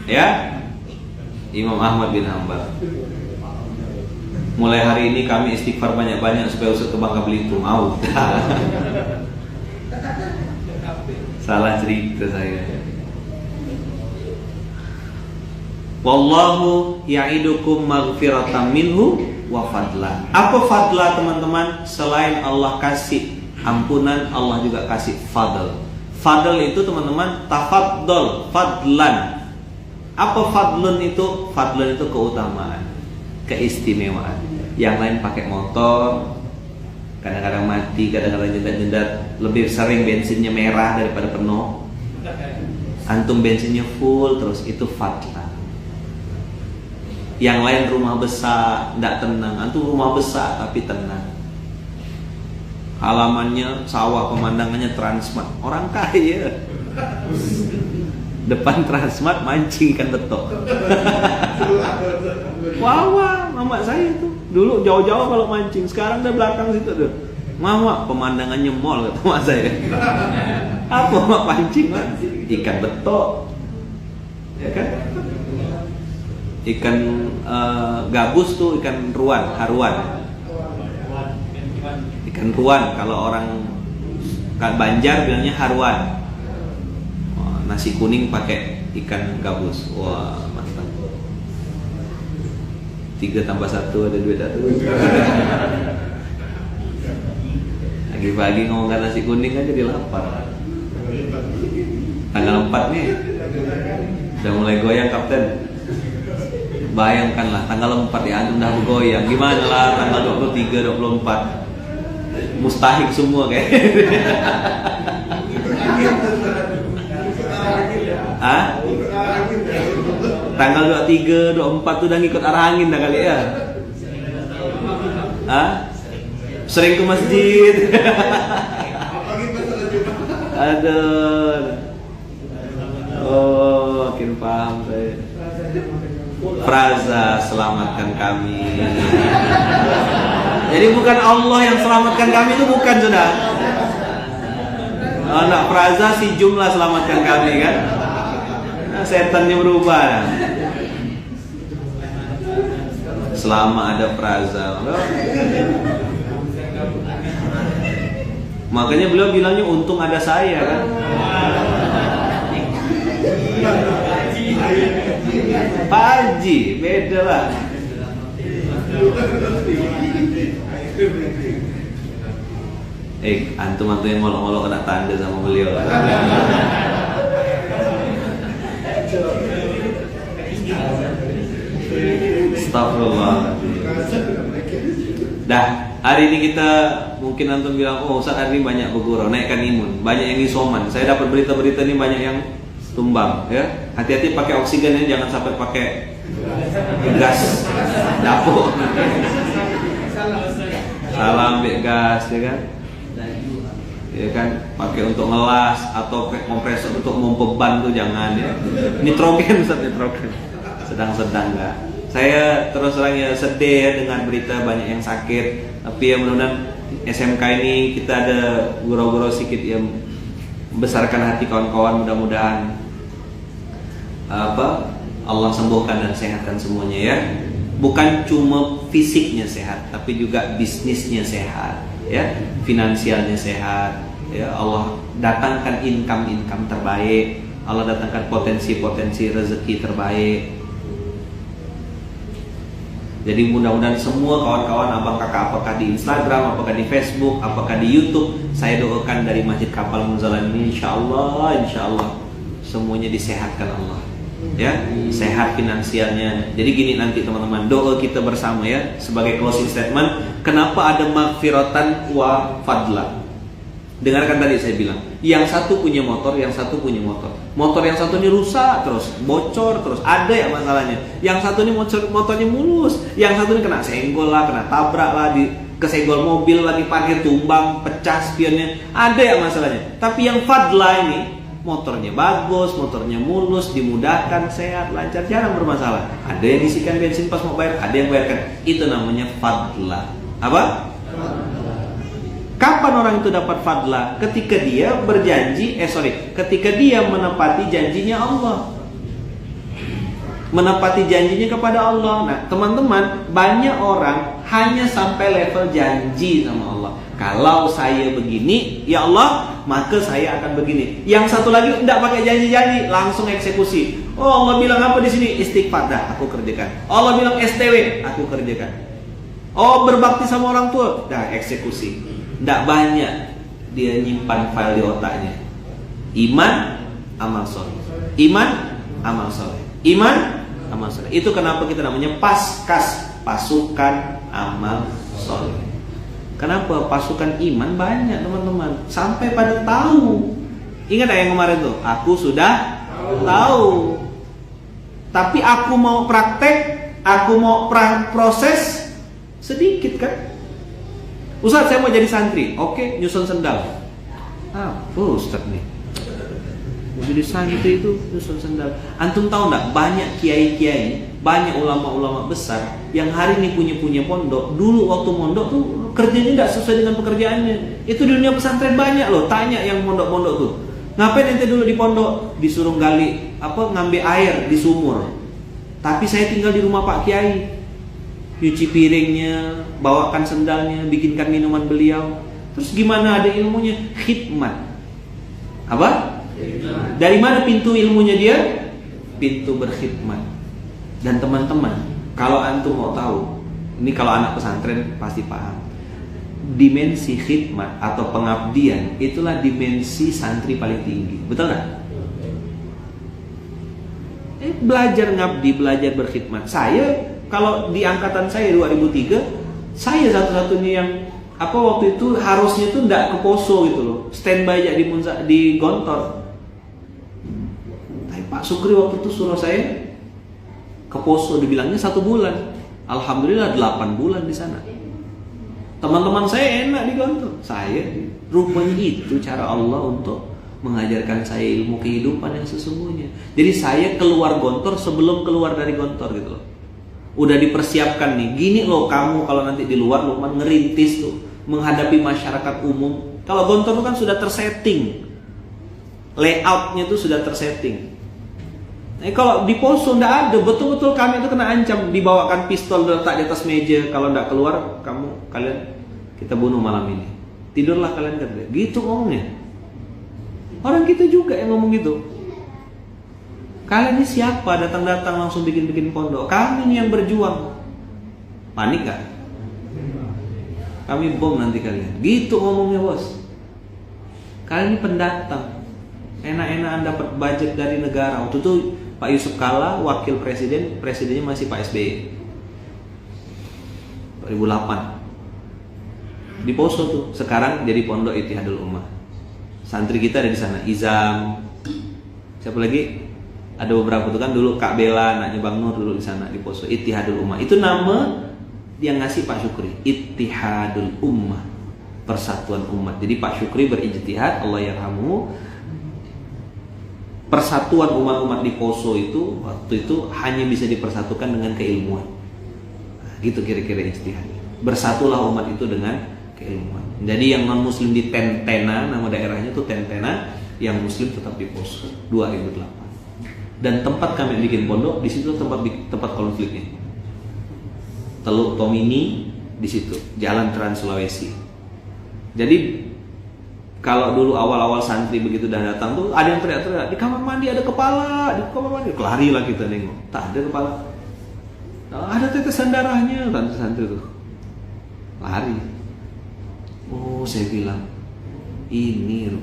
ya Imam Ahmad bin Hambal. Mulai hari ini kami istighfar banyak-banyak supaya usut ke Bangka Belitung. Mau? Salah cerita saya. Wallahu ya'idukum maghfiratan minhu wa fadla. Apa fadla teman-teman? Selain Allah kasih ampunan, Allah juga kasih fadl. Fadl itu teman-teman tafaddal, fadlan. Apa fadlun itu? Fadlun itu keutamaan, keistimewaan. Yang lain pakai motor, kadang-kadang mati, kadang-kadang jendat-jendat, lebih sering bensinnya merah daripada penuh. Antum bensinnya full terus, itu fadlan. Yang lain rumah besar, tidak tenang. Antum rumah besar tapi tenang. Halamannya sawah, pemandangannya Transmart. Orang kaya. Depan Transmart mancing ikan betok. Wah, mama saya tuh dulu jauh-jauh kalau mancing. Sekarang udah belakang situ tuh. Mama, pemandangannya mall, kata mak saya. Apa mak pancing? Ikan betok, ya kan? Ikan gabus tuh, ikan haruan. Ikan ruan, kalau orang Banjar bilangnya haruan. Nasi kuning pakai ikan gabus. Wah, mantap. 3 tambah 1 ada 2 satu. Pagi-pagi ngomongkan nasi kuning aja jadi lapar. Tanggal 4 nih udah mulai goyang kapten. Bayangkanlah tanggal 4 ya antum udah bergoyang. Gimana lah tanggal 23, 24. Mustahil semua kayak. Hah? Tanggal 23, 24 tuh udah ngikut arah angin dah kali ya. Hah? Sering ke masjid. Aduh. Oh, makin paham saya. Fraza, selamatkan kami. Jadi bukan Allah yang selamatkan kami, itu bukan, sudah. Anak Fraza si jumlah selamatkan kami kan. Nah, setannya berubah. Selama ada Fraza. Makanya beliau bilangnya untung ada saya kan. Pak Haji, beda lah. Antum yang ngolok-ngolok kena tanda sama beliau. Astagfirullah. Dah, hari ini kita mungkin antum bilang, oh Ustaz hari ini banyak bergurau, naikkan imun, banyak yang isoman. Saya dapat berita-berita ini banyak yang tumbang, ya. Hati-hati pakai oksigen ya, jangan sampai pakai gas dapur. Salah ambil gas, ya kan? Ya kan, pakai untuk ngelas atau kompresor untuk membeban tuh jangan ya. Nitrogen, Ustaz, nitrogen. Sedang-sedang enggak. Saya terus terang ya sedih ya dengan berita banyak yang sakit. Tapi ya mudah-mudahan SMK ini kita ada gurau-gurau sedikit yang membesarkan hati kawan-kawan, mudah-mudahan Allah sembuhkan dan sehatkan semuanya ya. Bukan cuma fisiknya sehat, tapi juga bisnisnya sehat, ya, finansialnya sehat, ya. Allah datangkan income terbaik, Allah datangkan potensi rezeki terbaik. Jadi mudah-mudahan semua kawan-kawan abang kakak, apakah di Instagram, apakah di Facebook, apakah di YouTube, saya doakan dari Masjid Kapal Munzalan ini, insya Allah semuanya disehatkan Allah. Ya, sehat finansialnya. Jadi gini nanti teman-teman, doa kita bersama ya sebagai closing statement. Kenapa ada maghfiratan wa fadla? Dengarkan tadi saya bilang, yang satu punya motor, yang satu punya motor. Motor yang satu ini rusak terus, bocor terus, ada ya masalahnya. Yang satu ini motornya mulus, yang satu ini kena senggol lah, kena tabrak lah, kesenggol mobil lagi parkir tumbang, pecah spionnya, ada ya masalahnya. Tapi yang fadla ini motornya bagus, motornya mulus, dimudahkan, sehat, lancar, jarang bermasalah. Ada yang isikan bensin pas mau bayar, ada yang bayarkan. Itu namanya fadla. Apa? Kapan orang itu dapat fadla? Ketika dia ketika dia menepati janjinya Allah. Menepati janjinya kepada Allah. Nah, teman-teman, banyak orang hanya sampai level janji sama Allah. Kalau saya begini, ya Allah, maka saya akan begini. Yang satu lagi tidak pakai janji-janji, langsung eksekusi. Oh, Allah bilang apa di sini? Istighfar, dah aku kerjakan. Allah bilang STW, aku kerjakan. Oh, berbakti sama orang tua, dah eksekusi. Tidak banyak dia nyimpan file di otaknya. Iman, amal soleh. Iman, amal soleh. Iman, amal soleh. Itu kenapa kita namanya paskas, pasukan amal soleh. Kenapa? Pasukan iman banyak teman-teman, sampai pada tahu. Ingat yang kemarin tuh, aku sudah tahu, tapi aku mau praktek, aku mau proses sedikit kan. Ustaz, saya mau jadi santri. Oke, nyusun sendal. Apa Ustaz nih? Mau jadi santri itu nyusun sendal. Antum tahu enggak, banyak kiai-kiai, banyak ulama-ulama besar yang hari ini punya pondok. Dulu waktu mondok tuh kerjanya enggak sesuai dengan pekerjaannya. Itu di dunia pesantren banyak loh. Tanya yang mondok-mondok tuh, ngapain ente dulu di pondok? Disuruh ngambil air di sumur. Tapi saya tinggal di rumah Pak Kiai. nyuci piringnya, bawakan sendalnya, bikinkan minuman beliau. Terus gimana ada ilmunya? Khidmat. Apa? Dari mana pintu ilmunya dia? Pintu berkhidmat. Dan teman-teman, kalau antum mau tahu, ini kalau anak pesantren pasti paham. Dimensi khidmat atau pengabdian itulah dimensi santri paling tinggi. Betul nggak? Belajar ngabdi, belajar berkhidmat. Saya kalau di angkatan saya 2003, saya satu-satunya yang waktu itu harusnya tuh nggak ke poso gitu loh, standby aja di Gontor. Tapi Pak Sukri waktu itu suruh saya ke poso, dibilangnya 1 bulan. Alhamdulillah 8 bulan di sana. Teman-teman saya enak di Gontor, saya rupanya itu cara Allah untuk mengajarkan saya ilmu kehidupan yang sesungguhnya. Jadi saya keluar Gontor sebelum keluar dari Gontor gitu loh. Udah dipersiapkan nih, gini loh kamu kalau nanti di luar Lukman ngerintis tuh menghadapi masyarakat umum. Kalau Gontor itu kan sudah tersetting, layoutnya tuh sudah tersetting. Nah, kalau di poso nggak ada, betul-betul kami itu kena ancam, dibawakan pistol letak di atas meja, kalau nggak keluar kalian kita bunuh malam ini. Tidurlah kalian kerja. Gitu ngomongnya. Orang kita juga yang ngomong gitu. Kalian ini siapa datang-datang langsung bikin-bikin pondok? Kami ini yang berjuang. Panik gak? Kami bom nanti kalian. Gitu ngomongnya bos. Kalian ini pendatang. Enak-enakan dapat budget dari negara. Waktu itu Pak Yusuf Kalla wakil presiden, presidennya masih Pak SBY. 2008. Di Poso tuh. Sekarang jadi Pondok Ittihadul Ummah. Santri kita ada di sana. Izam. Siapa lagi? Ada beberapa tuh kan dulu Kak Bella, anaknya Bang Nur dulu di sana di Poso. Ittihadul Ummah. Itu nama yang ngasih Pak Syukri. Ittihadul Ummah. Persatuan umat. Jadi Pak Syukri berijtihad, Allah yarhamu. Persatuan umat-umat di Poso itu waktu itu hanya bisa dipersatukan dengan keilmuan. Nah, gitu kira-kira ijtihadnya. Bersatulah umat itu dengan keilmuan. Jadi yang non muslim di Tentena, nama daerahnya tuh Tentena, yang muslim tetap di Poso 2008. Dan tempat kami bikin pondok di situ tempat konfliknya. Teluk Tomini di situ, Jalan Trans Sulawesi. Jadi kalau dulu awal-awal santri begitu dah datang tuh ada yang teriak-teriak, di kamar mandi ada kepala, di kamar mandi. Lari lah kita nengok, tak ada kepala. Nah, ada tetesan darahnya, santri tuh lari. Oh, saya bilang ini.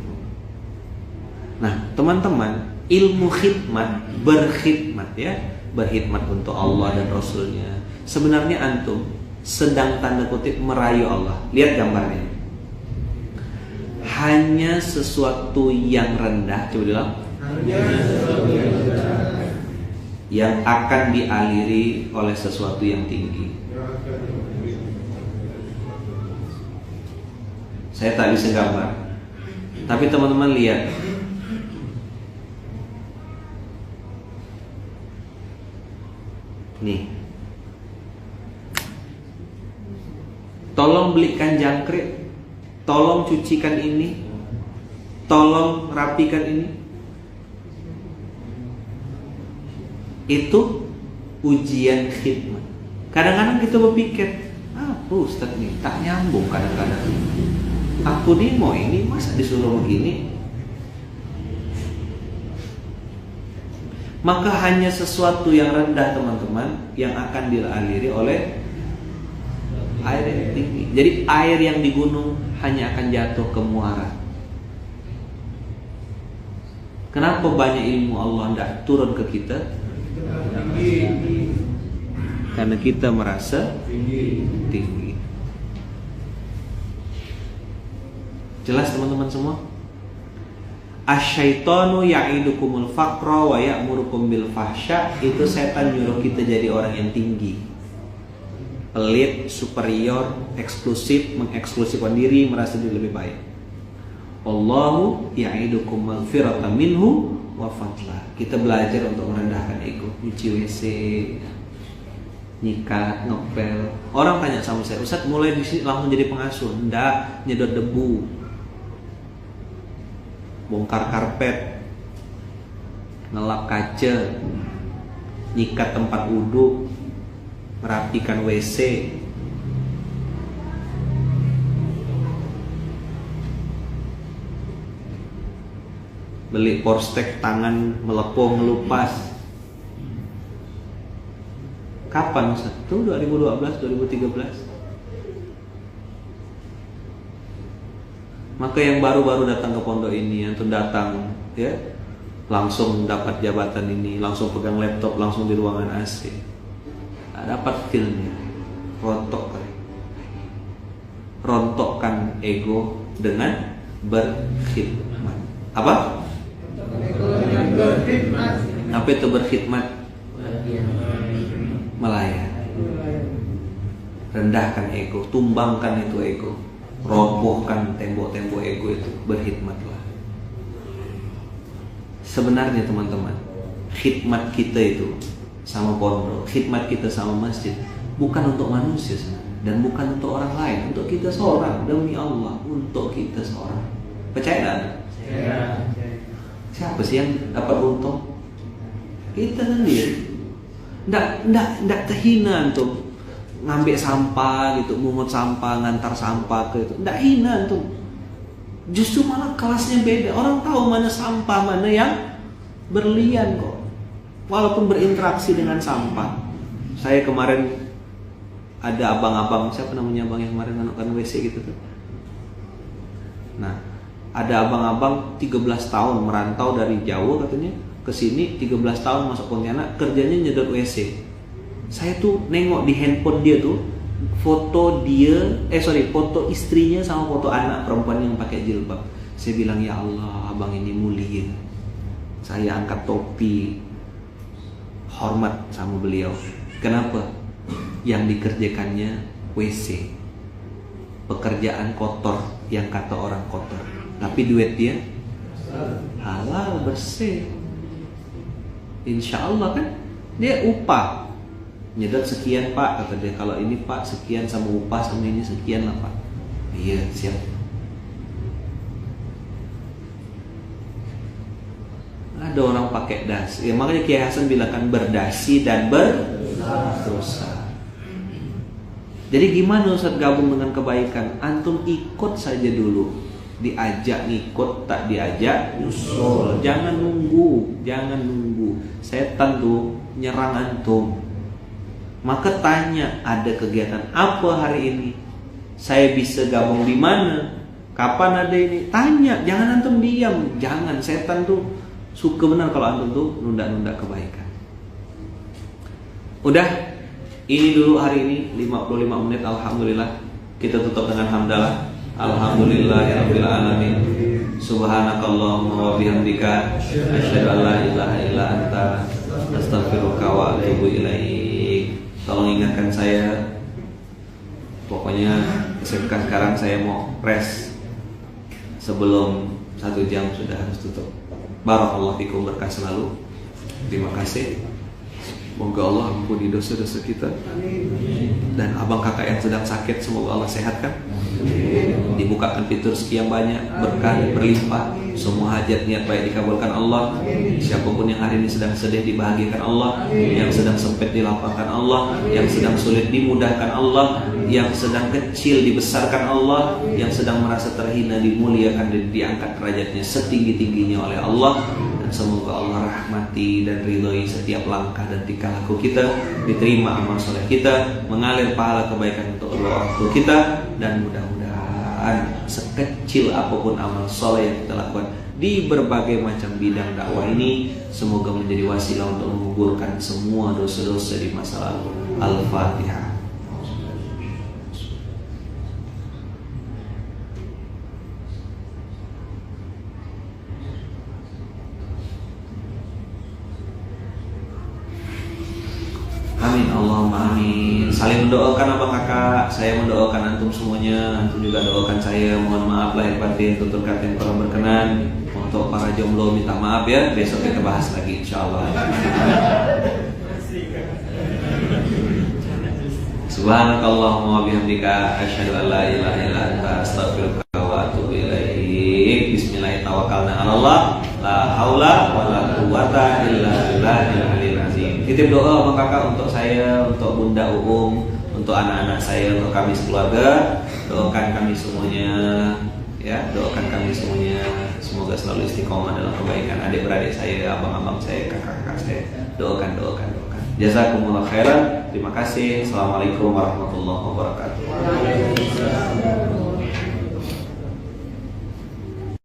Nah, teman-teman, ilmu khidmat, berkhidmat ya, berkhidmat untuk Allah dan Rasulnya. Sebenarnya antum sedang tanda kutip merayu Allah. Lihat gambarnya. Hanya sesuatu yang rendah, coba bilang, yang akan dialiri oleh sesuatu yang tinggi. Saya tak bisa gambar, tapi teman-teman lihat. Nih, tolong belikan jangkrik, tolong cucikan ini, tolong rapikan ini. Itu ujian khidmat. Kadang-kadang kita berpikir, Ustaz nih tak nyambung kadang-kadang. Aku nih mau ini masa disuruh begini. Maka hanya sesuatu yang rendah teman-teman yang akan dialiri oleh air yang tinggi. Jadi air yang di gunung hanya akan jatuh ke muara. Kenapa banyak ilmu Allah tidak turun ke kita? Karena kita merasa tinggi. Jelas teman-teman semua? Asyaitonu ya'idukumul faqra wa ya'murukum bil fahsya. Itu setan nyuruh kita jadi orang yang tinggi, pelit, superior, eksklusif, mengeksklusifkan diri, merasa diri lebih baik. Allahu ya'idukum maghfiratan minhu wa fadla. Kita belajar untuk merendahkan ego, nyuci WC, nyikat, ngepel. Orang tanya sama saya, Ustaz mulai di sini langsung jadi pengasuh? Enggak, nyedot debu, bongkar karpet, ngelap kaca, nyikat tempat wudhu, merapikan WC, beli porstek tangan melepung melupas. Kapan Ustaz? Itu 2012, 2013. Maka yang baru-baru datang ke pondok ini, yang tuh datang ya, langsung dapat jabatan ini, langsung pegang laptop, langsung di ruangan AC. Dapat feelnya, rontokkan ego dengan berkhidmat. Apa? Apa itu berkhidmat? Melayani. Rendahkan ego, tumbangkan itu ego, robohkan tembok-tembok ego itu, berkhidmatlah. Sebenarnya teman-teman, khidmat kita itu sama pondok, khidmat kita sama masjid bukan untuk manusia dan bukan untuk orang lain, untuk kita seorang, demi Allah, untuk kita seorang. Percaya tak? Ya. Siapa sih yang dapat untung? Kita sendiri. Nggak terhina tuh ngambil sampah gitu, mungut sampah, ngantar sampah ke itu. Nggak hina tuh. Justru malah kelasnya beda. Orang tahu mana sampah, mana yang berlian kok. Walaupun berinteraksi dengan sampah. Saya kemarin ada abang-abang, siapa namanya abang yang kemarin menemukan WC gitu tuh. Nah, ada abang-abang 13 tahun merantau dari Jawa katanya ke sini, 13 tahun masuk Pontianak, kerjanya nyedot WC. Saya tuh nengok di handphone dia tuh foto foto istrinya sama foto anak perempuan yang pakai jilbab. Saya bilang, ya Allah, abang ini mulia. Saya angkat topi hormat sama beliau. Kenapa? Yang dikerjakannya WC, pekerjaan kotor yang kata orang kotor, tapi duit dia halal, bersih. Insya Allah kan dia upah nyedot sekian Pak, kata dia. Kalau ini Pak sekian sama upah sama ini sekian lah Pak. Iya siap. Ada orang pakai dasi, ya, makanya Kiai Hasan bilang kan berdasi dan berdosa. Jadi gimana Ustaz gabung dengan kebaikan? Antum ikut saja dulu. Diajak ngikut, tak diajak nyusul. Jangan nunggu. Setan tuh nyerang antum. Maka tanya, ada kegiatan apa hari ini? Saya bisa gabung di mana? Kapan ada ini? Tanya, jangan antum diam. Jangan, setan tuh suka benar kalau antum tuh nunda-nunda kebaikan. Udah, ini dulu hari ini 55 menit. Alhamdulillah. Kita tutup dengan hamdalah. Alhamdulillahirabbil alamin. Subhanakallahumma wa bihamdika asyhadu an la ilaha illa anta astaghfiruka wa atubu ilaik. Tolong ingatkan saya. Pokoknya sekarang saya mau rest sebelum 1 jam sudah harus tutup. Barakallahu fikum, berkah selalu. Terima kasih. Semoga Allah ampuni dosa-dosa kita. Dan abang kakak yang sedang sakit, semoga Allah sehatkan. Dibukakan pintu rezeki yang banyak, berkah berlimpah. Semua hajat niat baik dikabulkan Allah. Siapapun yang hari ini sedang sedih dibahagiakan Allah, yang sedang sempit dilapangkan Allah, yang sedang sulit dimudahkan Allah, yang sedang kecil dibesarkan Allah, yang sedang merasa terhina dimuliakan dan diangkat derajatnya setinggi-tingginya oleh Allah. Dan semoga Allah rahmati dan ridhoi setiap langkah dan tingkah laku kita, diterima amal soleh kita, mengalir pahala kebaikan untuk kedua orang tua kita, dan mudah-mudahan sekecil apapun amal soleh yang kita lakukan di berbagai macam bidang dakwah ini, semoga menjadi wasilah untuk menggugurkan semua dosa-dosa di masa lalu. Al-Fatihah. Amin, Allahumma amin. Saling mendoakan abang kakak. Saya mendoakan antum semuanya, antum juga doakan saya. Mohon maaf lahir batin, tutur kata yang kurang berkenan. Untuk para jomblo minta maaf ya. Besok kita bahas lagi insyaallah. Subhanakallahumma wa bihamdika asyhadu an la ilaha illa anta astaghfiruka wa atubu ilaik. Bismillahirrahmanirrahim. tawakkalna 'ala Allah, la haula wala quwata illa billahil aliyil azim. Titip doa Bang Kakak untuk saya, untuk Bunda Uum, untuk anak-anak saya, untuk kami sekeluarga. Doakan kami semuanya, ya, doakan kami semuanya semoga selalu istiqomah dalam kebaikan adik-beradik saya, abang-abang saya, kakak-kakak saya. Doakan. Jazakumullah khairan. Terima kasih. Assalamualaikum warahmatullahi wabarakatuh.